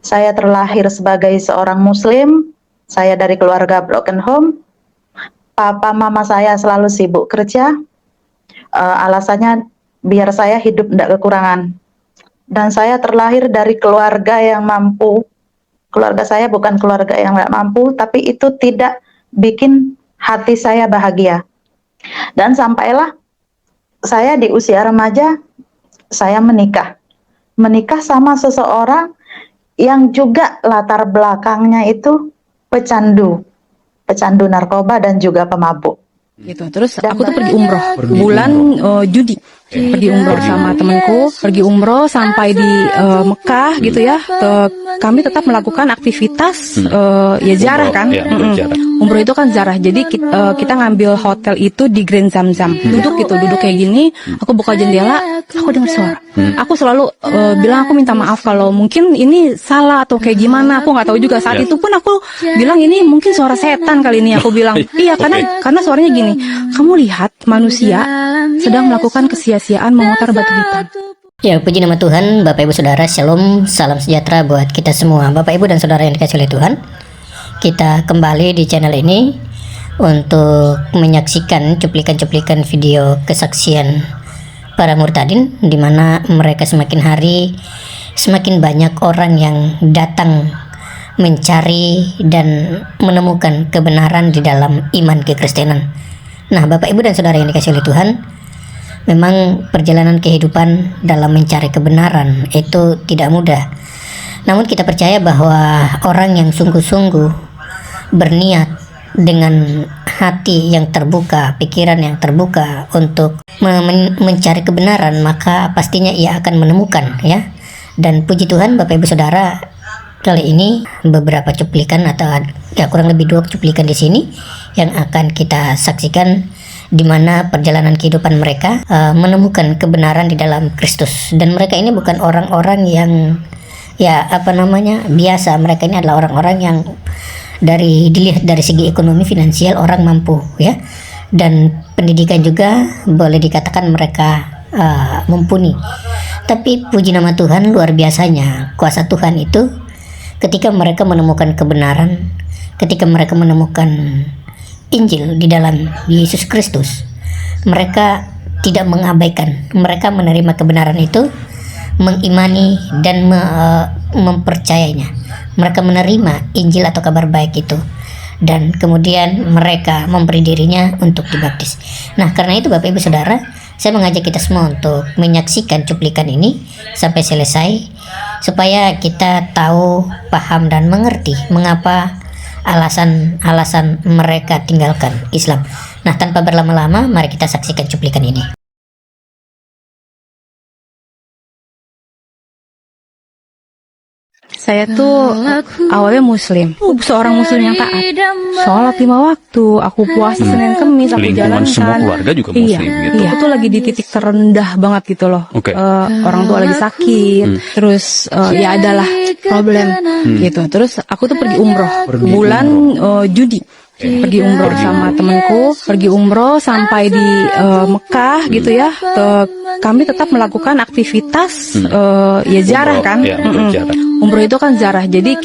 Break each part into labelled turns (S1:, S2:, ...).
S1: Saya terlahir sebagai seorang Muslim, saya dari keluarga broken home. Papa mama saya selalu sibuk kerja, alasannya biar saya hidup tidak kekurangan. Dan saya terlahir dari keluarga yang mampu. Keluarga saya bukan keluarga yang nggak mampu, tapi itu tidak bikin hati saya bahagia. Dan sampailah saya di usia remaja, saya menikah. Menikah sama seseorang yang juga latar belakangnya itu pecandu narkoba dan juga pemabuk.
S2: Gitu. Terus aku tuh pergi umroh bulan Juni. Pergi umroh sama temanku, pergi umroh sampai di Mekah gitu ya. Kami tetap melakukan aktivitas ya ziarah kan. Umroh itu kan ziarah. Jadi kita ngambil hotel itu di Grand Zamzam. Duduk kayak gini, aku buka jendela, aku dengar suara. Aku selalu bilang aku minta maaf kalau mungkin ini salah atau kayak gimana, aku nggak tahu juga. Saat itu pun aku bilang ini mungkin suara setan kali ini, aku bilang. Iya, karena suaranya gini. Kamu lihat manusia sedang melakukan kesia-siaan memutar batu hitam.
S3: Ya, puji nama Tuhan. Bapak Ibu Saudara, Shalom, salam sejahtera buat kita semua. Bapak Ibu dan Saudara yang dikasihi oleh Tuhan, kita kembali di channel ini untuk menyaksikan cuplikan-cuplikan video kesaksian para murtadin, di mana mereka semakin hari semakin banyak orang yang datang mencari dan menemukan kebenaran di dalam iman kekristenan. Nah, Bapak Ibu dan Saudara yang dikasihi oleh Tuhan, memang perjalanan kehidupan dalam mencari kebenaran itu tidak mudah. Namun kita percaya bahwa orang yang sungguh-sungguh berniat dengan hati yang terbuka, pikiran yang terbuka untuk mencari kebenaran, maka pastinya ia akan menemukan, ya. Dan puji Tuhan Bapak Ibu Saudara, kali ini beberapa cuplikan atau ya kurang lebih 2 cuplikan di sini yang akan kita saksikan, di mana perjalanan kehidupan mereka menemukan kebenaran di dalam Kristus. Dan mereka ini bukan orang-orang yang biasa. Mereka ini adalah orang-orang yang dilihat dari segi ekonomi finansial orang mampu, ya. Dan pendidikan juga boleh dikatakan mereka mumpuni. Tapi puji nama Tuhan, luar biasanya kuasa Tuhan itu ketika mereka menemukan kebenaran, ketika mereka menemukan Injil di dalam Yesus Kristus, mereka tidak mengabaikan. Mereka menerima kebenaran itu, mengimani dan mempercayainya. Mereka menerima Injil atau kabar baik itu, dan kemudian mereka memberi dirinya untuk dibaptis. Nah, karena itu Bapak Ibu Saudara, saya mengajak kita semua untuk menyaksikan cuplikan ini sampai selesai, supaya kita tahu, paham, dan mengerti mengapa alasan mereka tinggalkan Islam. Nah, tanpa berlama-lama, mari kita saksikan cuplikan ini.
S2: Saya tuh awalnya Muslim, seorang Muslim yang taat, sholat 5 waktu, aku puasa Senin Kemis, aku
S4: lingkungan
S2: jalankan.
S4: semua keluarga juga Muslim gitu.
S2: Iya, aku tuh lagi di titik terendah banget gitu loh. Orang tua lagi sakit, terus ya adalah problem gitu. Terus aku tuh pergi umroh bulan Juni. Pergi umroh sama temanku, pergi umroh sampai di Mekah gitu ya. Kami tetap melakukan aktivitas ya ziarah kan. Umroh itu kan ziarah. Jadi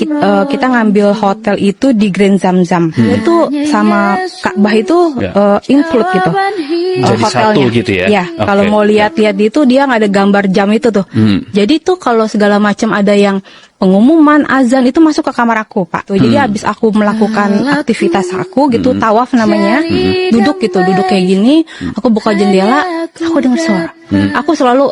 S2: kita ngambil hotel itu di Grand Zamzam. Itu sama Ka'bah itu include gitu.
S4: Jadi
S2: Hotelnya.
S4: satu gitu ya.
S2: Ya, kalau mau lihat-lihat itu dia nggak ada gambar jam itu tuh. Jadi tuh kalau segala macam ada yang pengumuman azan itu masuk ke kamar aku, Pak. Tuh, jadi habis aku melakukan aktivitas aku gitu, tawaf namanya, duduk kayak gini, aku buka jendela, aku dengar suara. Aku selalu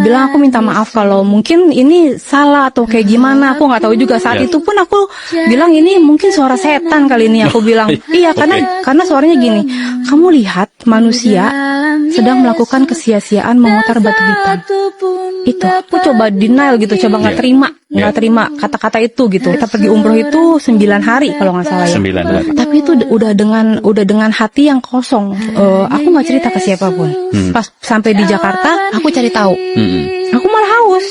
S2: bilang aku minta maaf kalau mungkin ini salah atau kayak gimana, aku nggak tahu juga. Saat itu pun aku bilang ini mungkin suara setan kali ini, aku bilang. Iya, karena suaranya gini. Kamu lihat manusia sedang melakukan kesia-siaan memutar batu hitam. Itu aku coba denial gitu, coba nggak terima kata-kata itu gitu. Kita pergi umroh itu 9 hari kalau nggak salah ya.
S4: 9 hari.
S2: Tapi itu udah dengan hati yang kosong. Aku nggak cerita ke siapapun. Pas sampai di Jakarta, aku cari tahu. Aku malah haus.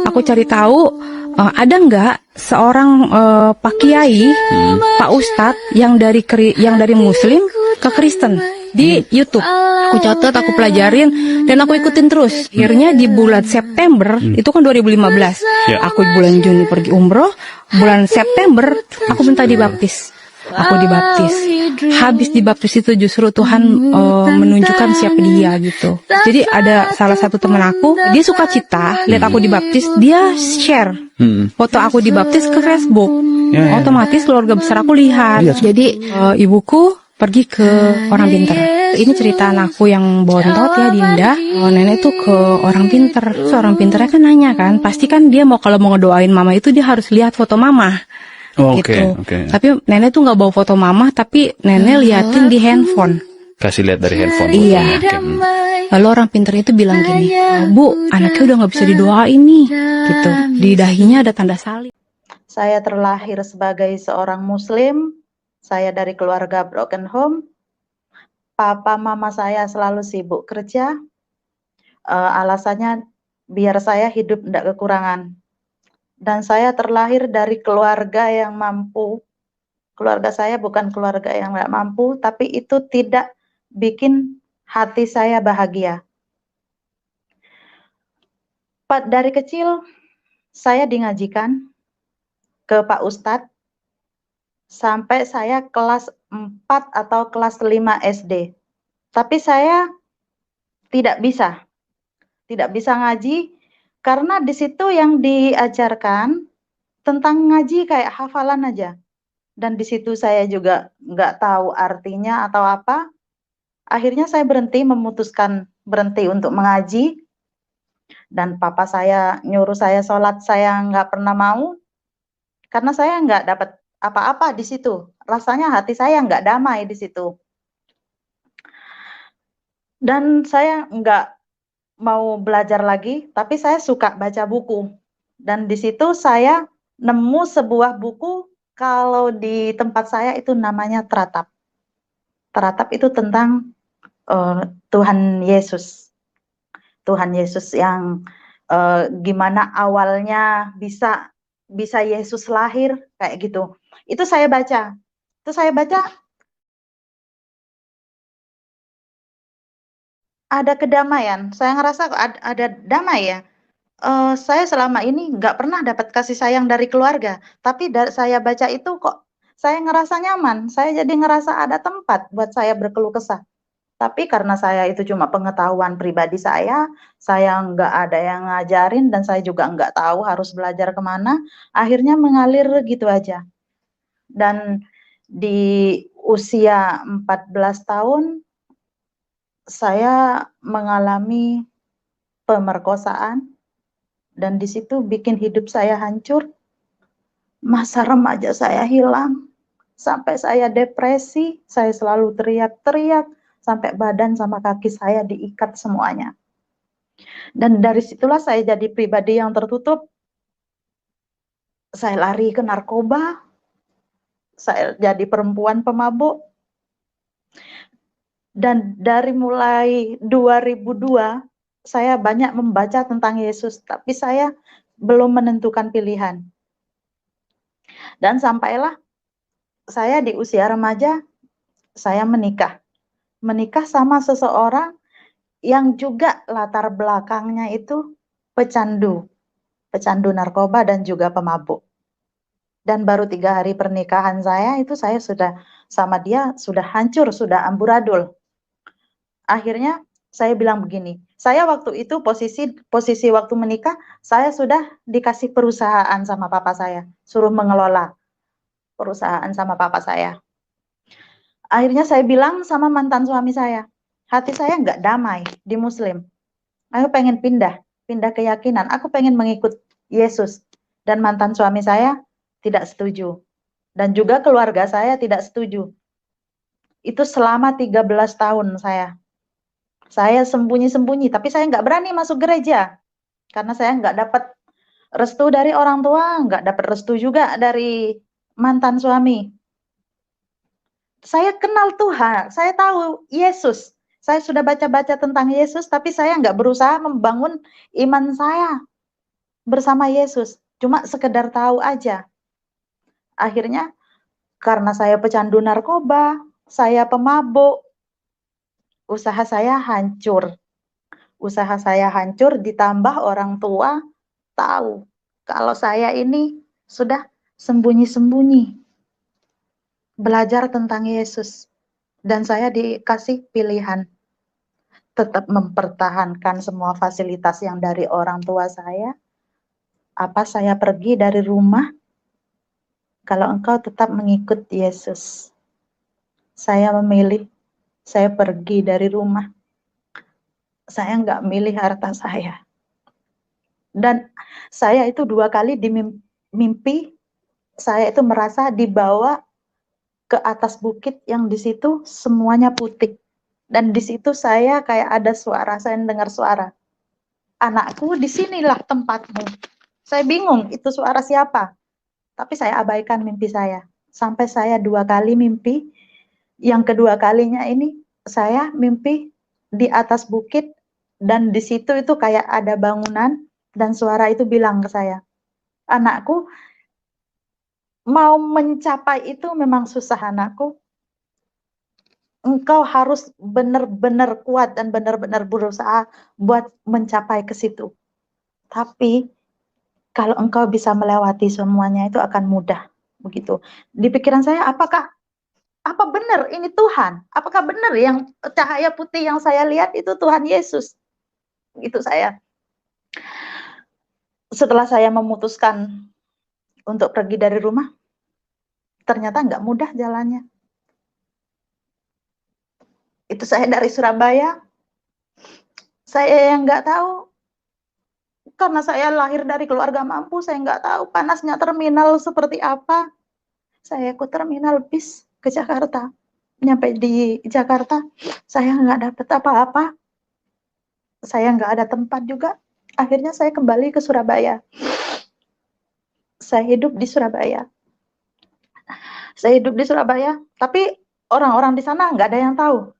S2: Aku cari tahu ada nggak seorang Pak Kiai, Pak Ustadz yang dari Muslim ke Kristen. di YouTube. Aku catat, aku pelajarin, dan aku ikutin terus. Akhirnya di bulan September, itu kan 2015,
S4: Ya.
S2: aku bulan Juni pergi umroh, bulan September aku minta dibaptis. Aku dibaptis. Habis dibaptis itu justru Tuhan menunjukkan siapa dia gitu. Jadi ada salah satu teman aku, dia suka cita, lihat aku dibaptis, dia share foto aku dibaptis ke Facebook.
S4: Ya.
S2: Otomatis keluarga besar aku lihat. Jadi ibuku pergi ke orang pinter. Ini cerita anakku yang bontot ya, Dinda. Nenek tuh ke orang pinter. Terus orang pinternya kan nanya kan, pasti kan dia kalau mau ngedoain mama itu dia harus lihat foto mama.
S4: Oh,
S2: Gitu.
S4: oke.
S2: Tapi nenek tuh nggak bawa foto mama, tapi nenek liatin di handphone.
S4: Kasih lihat dari handphone.
S2: Iya.
S4: fotonya. Oke.
S2: Lalu orang pinter itu bilang gini, Bu, anaknya udah nggak bisa didoain nih. Gitu. Di dahinya ada tanda salib.
S1: Saya terlahir sebagai seorang Muslim. Saya dari keluarga broken home. Papa mama saya selalu sibuk kerja. Alasannya biar saya hidup tidak kekurangan. Dan saya terlahir dari keluarga yang mampu. Keluarga saya bukan keluarga yang tidak mampu, tapi itu tidak bikin hati saya bahagia. Dari kecil saya dingajikan ke Pak Ustadz sampai saya kelas 4 atau kelas 5 SD. Tapi saya tidak bisa ngaji karena di situ yang diajarkan tentang ngaji kayak hafalan aja. Dan di situ saya juga nggak tahu artinya atau apa. Akhirnya saya memutuskan berhenti untuk mengaji. Dan papa saya nyuruh saya sholat, saya nggak pernah mau. Karena saya nggak dapat apa-apa di situ. Rasanya hati saya nggak damai di situ. Dan saya nggak mau belajar lagi, tapi saya suka baca buku. Dan di situ saya nemu sebuah buku, kalau di tempat saya itu namanya Teratap. Teratap itu tentang Tuhan Yesus. Tuhan Yesus yang gimana awalnya bisa Yesus lahir, kayak gitu. Itu saya baca. Ada kedamaian. Saya ngerasa kok ada damai ya. Saya selama ini nggak pernah dapat kasih sayang dari keluarga, tapi saya baca itu kok saya ngerasa nyaman. Saya jadi ngerasa ada tempat buat saya berkeluh kesah. Tapi karena saya itu cuma pengetahuan pribadi saya nggak ada yang ngajarin dan saya juga nggak tahu harus belajar kemana, akhirnya mengalir gitu aja. Dan di usia 14 tahun, saya mengalami pemerkosaan dan di situ bikin hidup saya hancur. Masa remaja saya hilang, sampai saya depresi, saya selalu teriak-teriak, sampai badan sama kaki saya diikat semuanya. Dan dari situlah saya jadi pribadi yang tertutup. Saya lari ke narkoba, saya jadi perempuan pemabuk. Dan dari mulai 2002, saya banyak membaca tentang Yesus, tapi saya belum menentukan pilihan. Dan sampailah saya di usia remaja, saya menikah. Menikah sama seseorang yang juga latar belakangnya itu pecandu narkoba dan juga pemabuk. Dan baru 3 hari pernikahan saya itu saya sudah sama dia sudah hancur, sudah amburadul. Akhirnya saya bilang begini, saya waktu itu posisi waktu menikah, saya sudah dikasih perusahaan sama papa saya, suruh mengelola perusahaan sama papa saya. Akhirnya saya bilang sama mantan suami saya, hati saya nggak damai di Muslim. Aku pengen pindah keyakinan, aku pengen mengikut Yesus. Dan mantan suami saya tidak setuju. Dan juga keluarga saya tidak setuju. Itu selama 13 tahun saya sembunyi-sembunyi, tapi saya nggak berani masuk gereja. Karena saya nggak dapat restu dari orang tua, nggak dapat restu juga dari mantan suami. Saya kenal Tuhan, saya tahu Yesus. Saya sudah baca-baca tentang Yesus, tapi saya nggak berusaha membangun iman saya bersama Yesus. Cuma sekedar tahu aja. Akhirnya, karena saya pecandu narkoba, saya pemabuk, usaha saya hancur. Usaha saya hancur ditambah orang tua tahu kalau saya ini sudah sembunyi-sembunyi belajar tentang Yesus. Dan saya dikasih pilihan tetap mempertahankan semua fasilitas yang dari orang tua saya, apa saya pergi dari rumah kalau engkau tetap mengikut Yesus. Saya memilih, saya pergi dari rumah. Saya nggak milih harta saya. Dan saya itu 2 kali di mimpi, saya itu merasa dibawa ke atas bukit yang di situ semuanya putih. Dan di situ saya kayak ada suara, saya dengar suara. Anakku, di sinilah tempatmu. Saya bingung, itu suara siapa? Tapi saya abaikan mimpi saya. Sampai saya 2 kali mimpi, yang kedua kalinya ini saya mimpi di atas bukit dan di situ itu kayak ada bangunan dan suara itu bilang ke saya, anakku, mau mencapai itu memang susah anakku. Engkau harus benar-benar kuat dan benar-benar berusaha buat mencapai ke situ. Tapi kalau engkau bisa melewati semuanya itu akan mudah. Begitu. Di pikiran saya, apa benar ini Tuhan? Apakah benar yang cahaya putih yang saya lihat itu Tuhan Yesus? Gitu saya. Setelah saya memutuskan untuk pergi dari rumah, ternyata nggak mudah jalannya. Itu saya dari Surabaya, saya yang nggak tahu, karena saya lahir dari keluarga mampu, saya nggak tahu panasnya terminal seperti apa. Saya ikut terminal bis ke Jakarta. Nyampe di Jakarta, saya nggak dapat apa-apa. Saya nggak ada tempat juga. Akhirnya saya kembali ke Surabaya. Saya hidup di Surabaya. Saya hidup di Surabaya, tapi orang-orang di sana nggak ada yang tahu.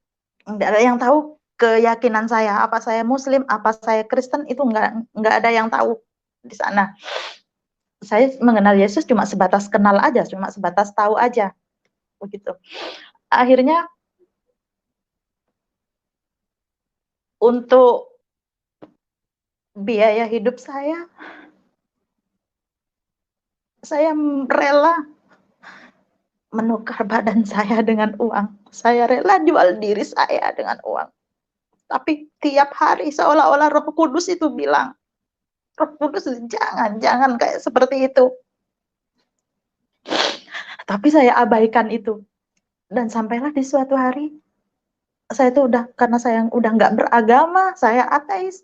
S1: Nggak ada yang tahu keyakinan saya, apa saya Muslim, apa saya Kristen, itu nggak ada yang tahu di sana. Saya mengenal Yesus cuma sebatas kenal aja, cuma sebatas tahu aja, begitu. Akhirnya untuk biaya hidup saya rela menukar badan saya dengan uang. Saya rela jual diri saya dengan uang. Tapi tiap hari seolah-olah Roh Kudus itu bilang, Roh Kudus jangan kayak seperti itu. Tapi saya abaikan itu. Dan sampailah di suatu hari, saya itu karena saya udah nggak beragama, saya ateis.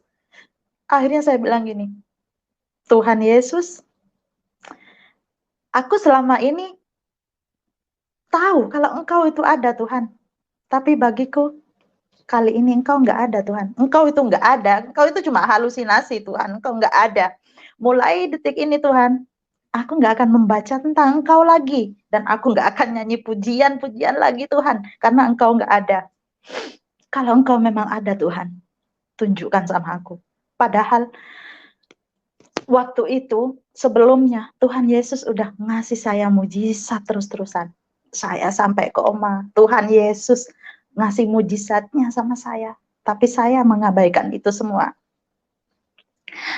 S1: Akhirnya saya bilang gini, Tuhan Yesus, aku selama ini tahu kalau Engkau itu ada Tuhan. Tapi bagiku, kali ini Engkau nggak ada Tuhan. Engkau itu nggak ada. Engkau itu cuma halusinasi Tuhan. Engkau nggak ada. Mulai detik ini Tuhan, aku nggak akan membaca tentang Engkau lagi. Dan aku nggak akan nyanyi pujian-pujian lagi Tuhan. Karena Engkau nggak ada. Kalau Engkau memang ada Tuhan, tunjukkan sama aku. Padahal waktu itu sebelumnya Tuhan Yesus udah ngasih saya mujizat terus-terusan. Saya sampai ke Oma, Tuhan Yesus ngasih mujizatnya sama saya. Tapi saya mengabaikan itu semua.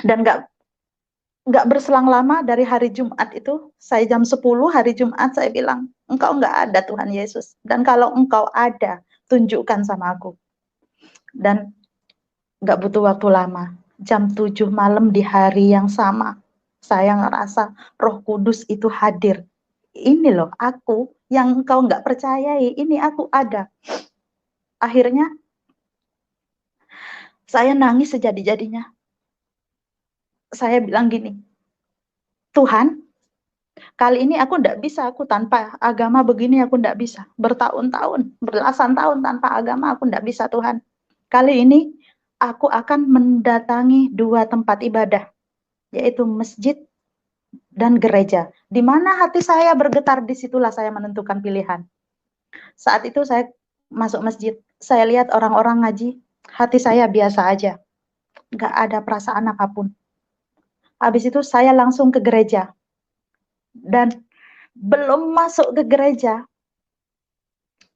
S1: Dan nggak berselang lama dari hari Jumat itu, saya jam 10 hari Jumat saya bilang, Engkau nggak ada Tuhan Yesus. Dan kalau Engkau ada, tunjukkan sama aku. Dan nggak butuh waktu lama. Jam 7 malam di hari yang sama, saya ngerasa Roh Kudus itu hadir. Ini loh aku yang engkau nggak percayai, ini aku ada. Akhirnya saya nangis sejadi-jadinya. Saya bilang gini, Tuhan, kali ini aku nggak bisa, aku tanpa agama begini aku nggak bisa. Bertahun-tahun, belasan tahun tanpa agama aku nggak bisa Tuhan. Kali ini aku akan mendatangi 2 tempat ibadah, yaitu masjid dan gereja. Di mana hati saya bergetar, disitulah saya menentukan pilihan. Saat itu saya masuk masjid, saya lihat orang-orang ngaji, hati saya biasa aja, nggak ada perasaan apapun. Habis itu saya langsung ke gereja, dan belum masuk ke gereja,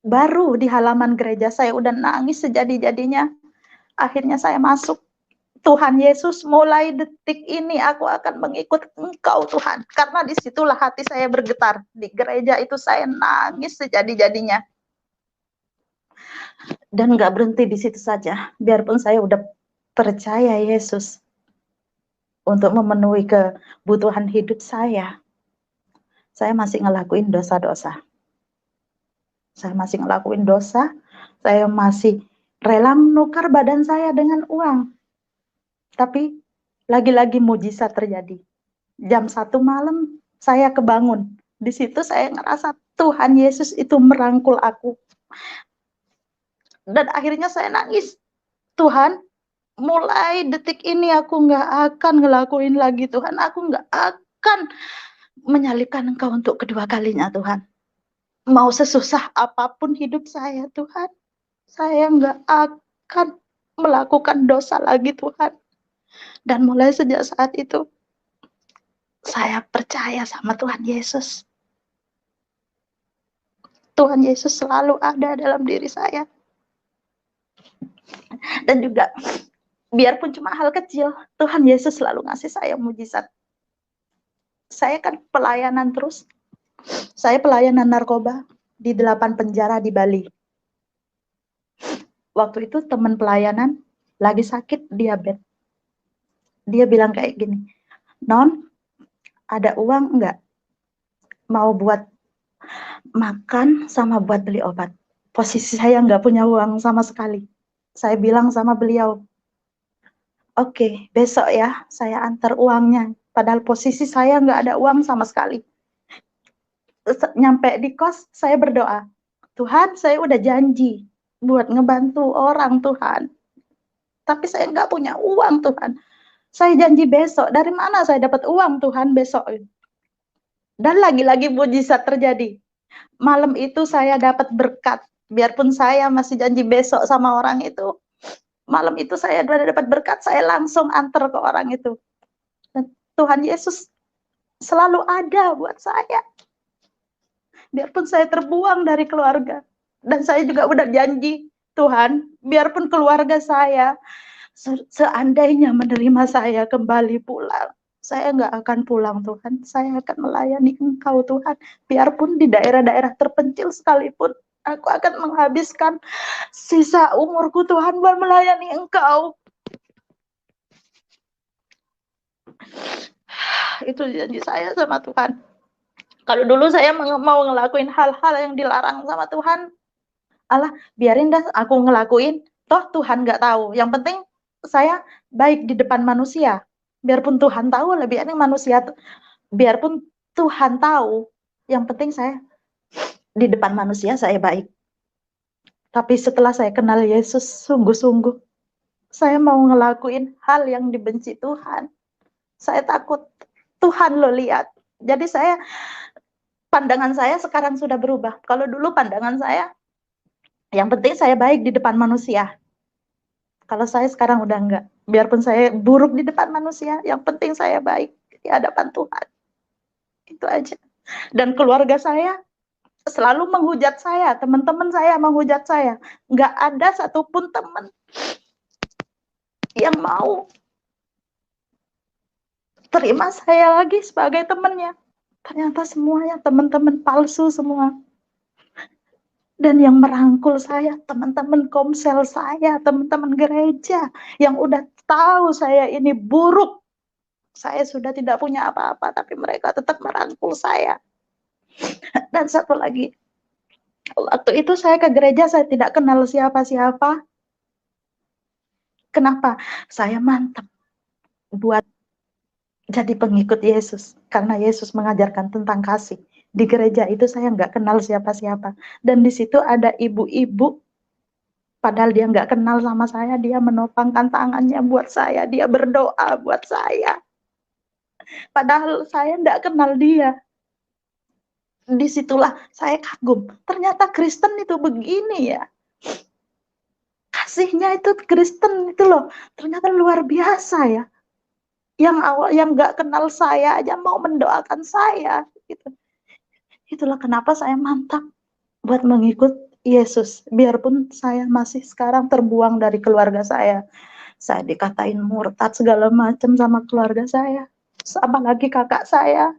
S1: Baru di halaman gereja saya udah nangis sejadi-jadinya. Akhirnya saya masuk. Tuhan Yesus, mulai detik ini aku akan mengikut Engkau Tuhan. Karena disitulah hati saya bergetar. Di gereja itu saya nangis sejadi-jadinya. Dan nggak berhenti di situ saja. Biarpun saya udah percaya Yesus untuk memenuhi kebutuhan hidup saya masih ngelakuin dosa-dosa. Saya masih ngelakuin dosa, saya masih rela menukar badan saya dengan uang. Tapi lagi-lagi mujizat terjadi. Jam 1 malam saya kebangun. Di situ saya ngerasa Tuhan Yesus itu merangkul aku. Dan akhirnya saya nangis. Tuhan, mulai detik ini aku nggak akan ngelakuin lagi Tuhan. Aku nggak akan menyalibkan Engkau untuk kedua kalinya Tuhan. Mau sesusah apapun hidup saya Tuhan, saya nggak akan melakukan dosa lagi Tuhan. Dan mulai sejak saat itu, saya percaya sama Tuhan Yesus. Tuhan Yesus selalu ada dalam diri saya. Dan juga, biarpun cuma hal kecil, Tuhan Yesus selalu ngasih saya mujizat. Saya kan pelayanan terus. Saya pelayanan narkoba di 8 penjara di Bali. Waktu itu teman pelayanan lagi sakit diabetes. Dia bilang kayak gini, "Non, ada uang enggak? Mau buat makan sama buat beli obat." Posisi saya nggak punya uang sama sekali. Saya bilang sama beliau, "Oke, besok ya saya antar uangnya." Padahal posisi saya nggak ada uang sama sekali. Nyampe di kos, saya berdoa, "Tuhan, saya udah janji buat ngebantu orang Tuhan. Tapi saya nggak punya uang Tuhan. Saya janji besok. Dari mana saya dapat uang Tuhan besok?" Dan lagi-lagi mujizat terjadi. Malam itu saya dapat berkat. Biarpun saya masih janji besok sama orang itu, malam itu saya udah dapat berkat, saya langsung antar ke orang itu. Dan Tuhan Yesus selalu ada buat saya. Biarpun saya terbuang dari keluarga. Dan saya juga udah janji, Tuhan, biarpun keluarga saya seandainya menerima saya kembali pulang, saya nggak akan pulang Tuhan. Saya akan melayani Engkau Tuhan. Biarpun di daerah-daerah terpencil sekalipun, aku akan menghabiskan sisa umurku Tuhan buat melayani Engkau. Itu janji saya sama Tuhan. Kalau dulu saya mau ngelakuin hal-hal yang dilarang sama Tuhan, Allah biarin dah aku ngelakuin, toh Tuhan nggak tahu. Yang penting saya baik di depan manusia. Biarpun Tuhan tahu, lebih enak manusia. Biarpun Tuhan tahu, yang penting saya di depan manusia saya baik. Tapi setelah saya kenal Yesus sungguh-sungguh, saya mau ngelakuin hal yang dibenci Tuhan. Saya takut Tuhan lo lihat. Jadi pandangan saya sekarang sudah berubah. Kalau dulu pandangan saya, yang penting saya baik di depan manusia. Kalau saya sekarang udah enggak. Biarpun saya buruk di depan manusia, yang penting saya baik di hadapan Tuhan. Itu aja. Dan keluarga saya selalu menghujat saya, teman-teman saya menghujat saya. Enggak ada satupun teman yang mau terima saya lagi sebagai temannya. Ternyata semuanya teman-teman palsu semua. Dan yang merangkul saya, teman-teman komsel saya, teman-teman gereja, yang udah tahu saya ini buruk. Saya sudah tidak punya apa-apa, tapi mereka tetap merangkul saya. Dan satu lagi, waktu itu saya ke gereja, saya tidak kenal siapa-siapa. Kenapa? Saya mantap buat jadi pengikut Yesus, karena Yesus mengajarkan tentang kasih. Di gereja itu saya nggak kenal siapa-siapa. Dan di situ ada ibu-ibu, padahal dia nggak kenal sama saya, dia menopangkan tangannya buat saya, dia berdoa buat saya. Padahal saya nggak kenal dia. Disitulah saya kagum, ternyata Kristen itu begini ya. Kasihnya itu Kristen itu loh, ternyata luar biasa ya. Yang nggak kenal saya aja mau mendoakan saya gitu. Itulah kenapa saya mantap buat mengikut Yesus, biarpun saya masih sekarang terbuang dari keluarga saya dikatain murtad segala macam sama keluarga saya, apalagi kakak saya.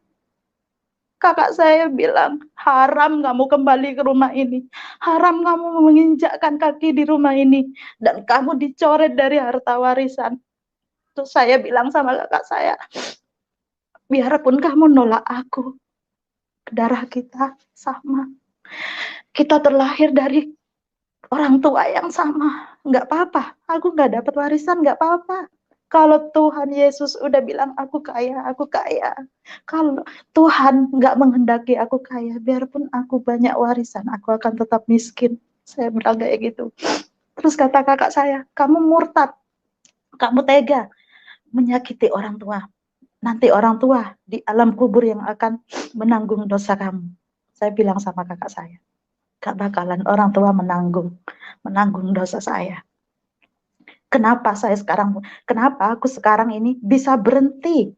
S1: Kakak saya bilang, haram kamu kembali ke rumah ini, haram kamu menginjakkan kaki di rumah ini, dan kamu dicoret dari harta warisan. Terus saya bilang sama kakak saya, biarpun kamu nolak aku, darah kita sama. Kita terlahir dari orang tua yang sama. Nggak apa-apa, aku nggak dapat warisan, nggak apa-apa. Kalau Tuhan Yesus udah bilang aku kaya, aku kaya. Kalau Tuhan nggak menghendaki aku kaya, biarpun aku banyak warisan, aku akan tetap miskin. Saya bilang kayak gitu. Terus kata kakak saya, kamu murtad, kamu tega menyakiti orang tua. Nanti orang tua di alam kubur yang akan menanggung dosa kamu. Saya bilang sama kakak saya, gak bakalan orang tua menanggung dosa saya. Kenapa aku sekarang ini bisa berhenti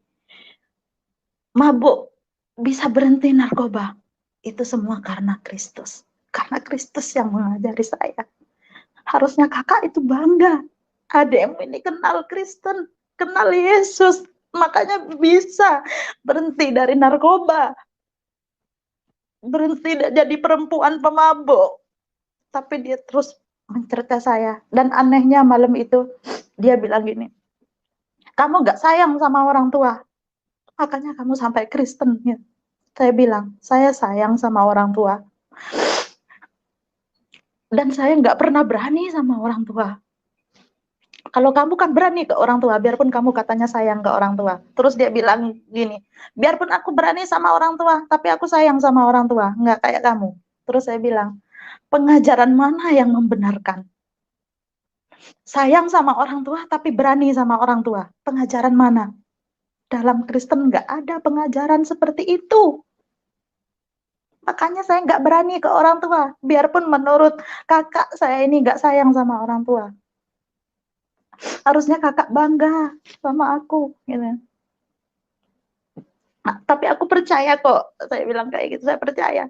S1: mabuk, bisa berhenti narkoba? Itu semua karena Kristus. Karena Kristus yang mengajari saya. Harusnya kakak itu bangga. Adekmu ini kenal Kristen, kenal Yesus, makanya bisa berhenti dari narkoba, berhenti jadi perempuan pemabuk. Tapi dia terus mencerca saya. Dan anehnya malam itu dia bilang gini, kamu gak sayang sama orang tua, makanya kamu sampai Kristen. Ya. Saya bilang, saya sayang sama orang tua. Dan saya gak pernah berani sama orang tua. Kalau kamu kan berani ke orang tua, biarpun kamu katanya sayang ke orang tua. Terus dia bilang gini, biarpun aku berani sama orang tua, tapi aku sayang sama orang tua, nggak kayak kamu. Terus saya bilang, pengajaran mana yang membenarkan? Sayang sama orang tua, tapi berani sama orang tua. Pengajaran mana? Dalam Kristen nggak ada pengajaran seperti itu. Makanya saya nggak berani ke orang tua. Biarpun menurut kakak saya ini nggak sayang sama orang tua. Harusnya kakak bangga sama aku. Gitu. Nah, tapi aku percaya kok. Saya bilang kayak gitu, saya percaya.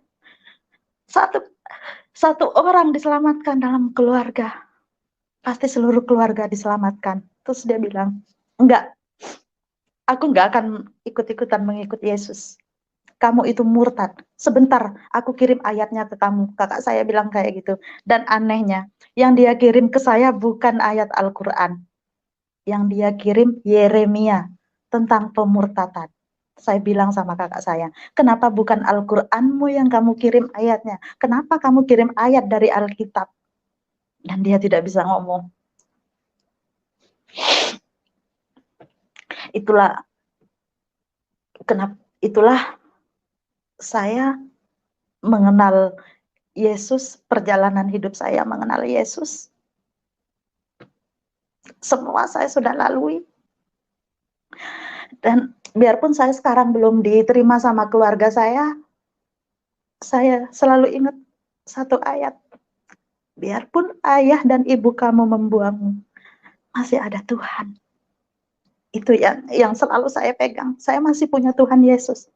S1: Satu orang diselamatkan dalam keluarga. Pasti seluruh keluarga diselamatkan. Terus dia bilang, enggak, aku enggak akan ikut-ikutan mengikut Yesus. Kamu itu murtad. Sebentar, aku kirim ayatnya ke kamu. Kakak saya bilang kayak gitu. Dan anehnya, yang dia kirim ke saya bukan ayat Al-Quran. Yang dia kirim Yeremia tentang pemurtadan. Saya bilang sama kakak saya, kenapa bukan Al-Quranmu yang kamu kirim ayatnya? Kenapa kamu kirim ayat dari Alkitab? Dan dia tidak bisa ngomong. Itulah saya mengenal Yesus, perjalanan hidup saya mengenal Yesus. Semua saya sudah lalui. Dan biarpun saya sekarang belum diterima sama keluarga saya selalu ingat satu ayat. Biarpun ayah dan ibu kamu membuangmu, masih ada Tuhan. Itu yang selalu saya pegang. Saya masih punya Tuhan Yesus.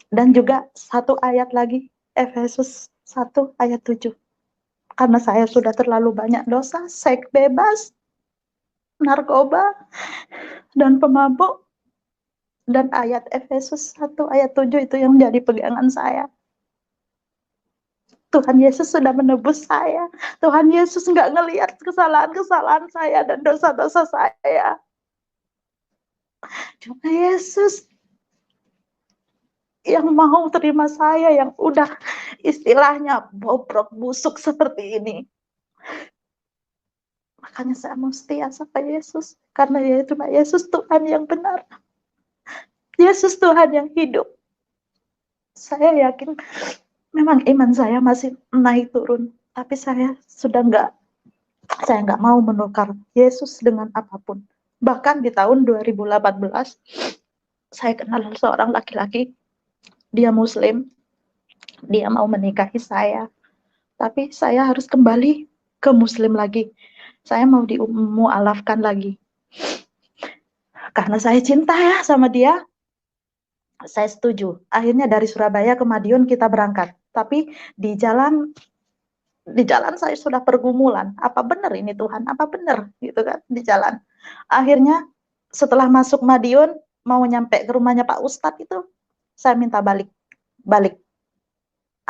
S1: Dan juga satu ayat lagi, Efesus 1 ayat 7. Karena saya sudah terlalu banyak dosa, seks bebas, narkoba, dan pemabuk. Dan ayat Efesus 1 ayat 7 itu yang jadi pegangan saya. Tuhan Yesus sudah menebus saya. Tuhan Yesus nggak ngelihat kesalahan-kesalahan saya dan dosa-dosa saya. Cuma Yesus yang mau terima saya yang udah istilahnya bobrok busuk seperti ini. Makanya saya mau setia sama Yesus. Karena cuma Yesus Tuhan yang benar. Yesus Tuhan yang hidup. Saya yakin memang iman saya masih naik turun. Tapi saya nggak mau menukar Yesus dengan apapun. Bahkan di tahun 2018, saya kenal seorang laki-laki. Dia Muslim. Dia mau menikahi saya. Tapi saya harus kembali ke Muslim lagi. Saya mau dimualafkan lagi. Karena saya cinta ya sama dia. Saya setuju. Akhirnya dari Surabaya ke Madiun kita berangkat. Tapi di jalan Di jalan saya sudah pergumulan, apa benar ini Tuhan, apa benar gitu kan di jalan. Akhirnya setelah masuk Madiun, mau nyampe ke rumahnya Pak Ustadz itu, saya minta balik.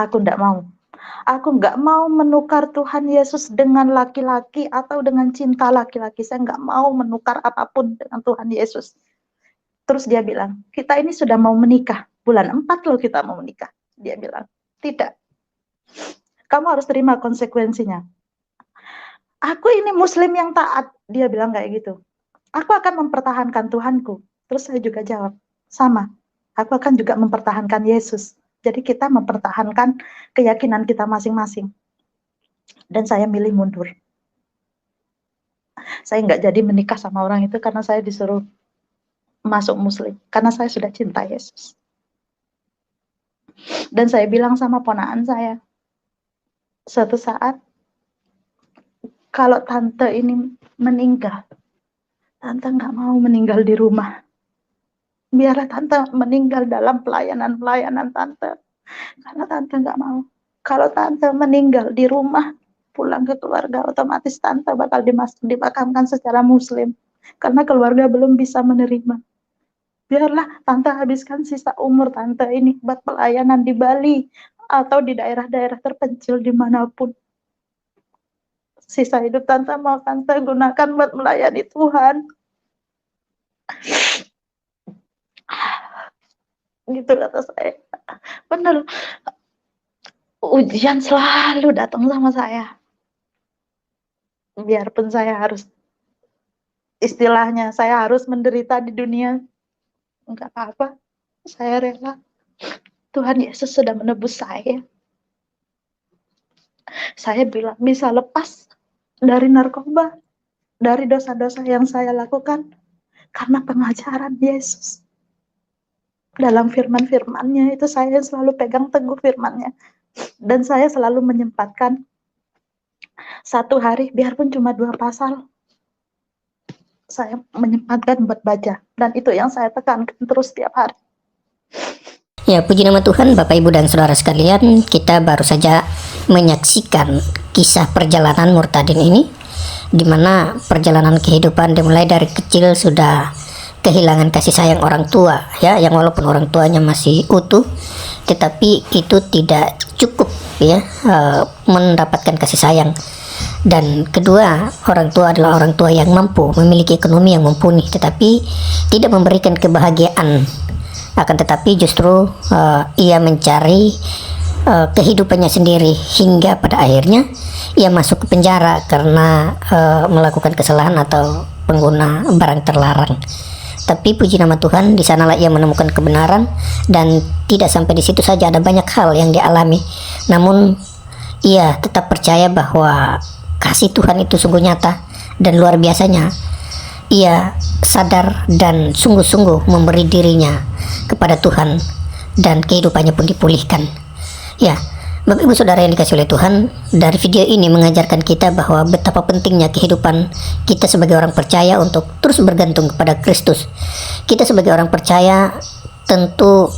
S1: Aku nggak mau. Aku nggak mau menukar Tuhan Yesus dengan laki-laki atau dengan cinta laki-laki. Saya nggak mau menukar apapun dengan Tuhan Yesus. Terus dia bilang, kita ini sudah mau menikah. Bulan 4 loh kita mau menikah. Dia bilang, tidak. Kamu harus terima konsekuensinya. Aku ini muslim yang taat. Dia bilang kayak gitu. Aku akan mempertahankan Tuhanku. Terus saya juga jawab, sama. Aku akan juga mempertahankan Yesus. Jadi kita mempertahankan keyakinan kita masing-masing. Dan saya milih mundur. Saya nggak jadi menikah sama orang itu karena saya disuruh masuk muslim. Karena saya sudah cinta Yesus. Dan saya bilang sama ponakan saya, suatu saat, kalau tante ini meninggal, tante nggak mau meninggal di rumah. Biarlah tante meninggal dalam pelayanan tante. Karena tante nggak mau. Kalau tante meninggal di rumah, pulang ke keluarga, otomatis tante bakal dimakamkan secara muslim. Karena keluarga belum bisa menerima. Biarlah tante habiskan sisa umur tante ini buat pelayanan di Bali atau di daerah-daerah terpencil dimanapun. Sisa hidup tante mau tante gunakan buat melayani Tuhan. Gitu kata saya. Bener, ujian selalu datang sama saya. Biarpun saya harus, istilahnya saya harus menderita di dunia, enggak apa-apa, saya rela. Tuhan Yesus sudah menebus saya. Saya bilang bisa lepas dari narkoba, dari dosa-dosa yang saya lakukan, karena pengajaran Yesus. Dalam firman-firmannya itu saya selalu pegang teguh firmannya. Dan saya selalu menyempatkan satu hari, biarpun cuma 2 pasal, saya menyempatkan buat baca. Dan itu yang saya tekankan terus setiap hari.
S3: Ya, puji nama Tuhan, Bapak Ibu dan Saudara sekalian, kita baru saja menyaksikan kisah perjalanan Murtadin ini, di mana perjalanan kehidupan dimulai dari kecil sudah kehilangan kasih sayang orang tua, ya, yang walaupun orang tuanya masih utuh, tetapi itu tidak cukup, ya, mendapatkan kasih sayang. Dan kedua, orang tua adalah orang tua yang mampu, memiliki ekonomi yang mumpuni, tetapi tidak memberikan kebahagiaan. Akan tetapi justru ia mencari kehidupannya sendiri, hingga pada akhirnya ia masuk ke penjara karena melakukan kesalahan atau pengguna barang terlarang. Tapi puji nama Tuhan, di sanalah ia menemukan kebenaran, dan tidak sampai di situ saja, ada banyak hal yang dialami. Namun ia tetap percaya bahwa kasih Tuhan itu sungguh nyata, dan luar biasanya ia sadar dan sungguh-sungguh memberi dirinya kepada Tuhan, dan kehidupannya pun dipulihkan. Ya, Bapak Ibu Saudara yang dikasihi oleh Tuhan, dari video ini mengajarkan kita bahwa betapa pentingnya kehidupan kita sebagai orang percaya untuk terus bergantung kepada Kristus. Kita sebagai orang percaya tentu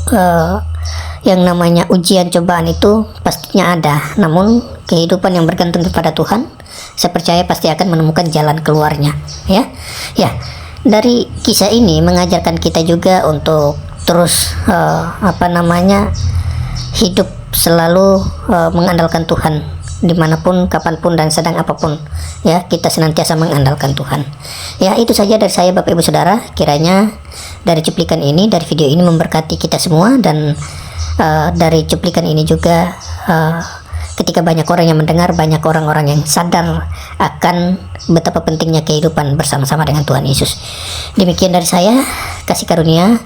S3: yang namanya ujian cobaan itu pastinya ada, namun kehidupan yang bergantung kepada Tuhan, saya percaya pasti akan menemukan jalan keluarnya. Ya, dari kisah ini mengajarkan kita juga untuk terus hidup selalu mengandalkan Tuhan dimanapun, kapanpun, dan sedang apapun, ya, kita senantiasa mengandalkan Tuhan. Ya, itu saja dari saya, Bapak Ibu Saudara. Kiranya dari cuplikan ini, dari video ini memberkati kita semua, dan dari cuplikan ini juga ketika banyak orang yang mendengar, banyak orang-orang yang sadar akan betapa pentingnya kehidupan bersama-sama dengan Tuhan Yesus. Demikian dari saya, kasih karunia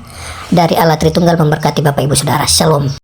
S3: dari Allah Tritunggal memberkati Bapak Ibu Saudara. Shalom.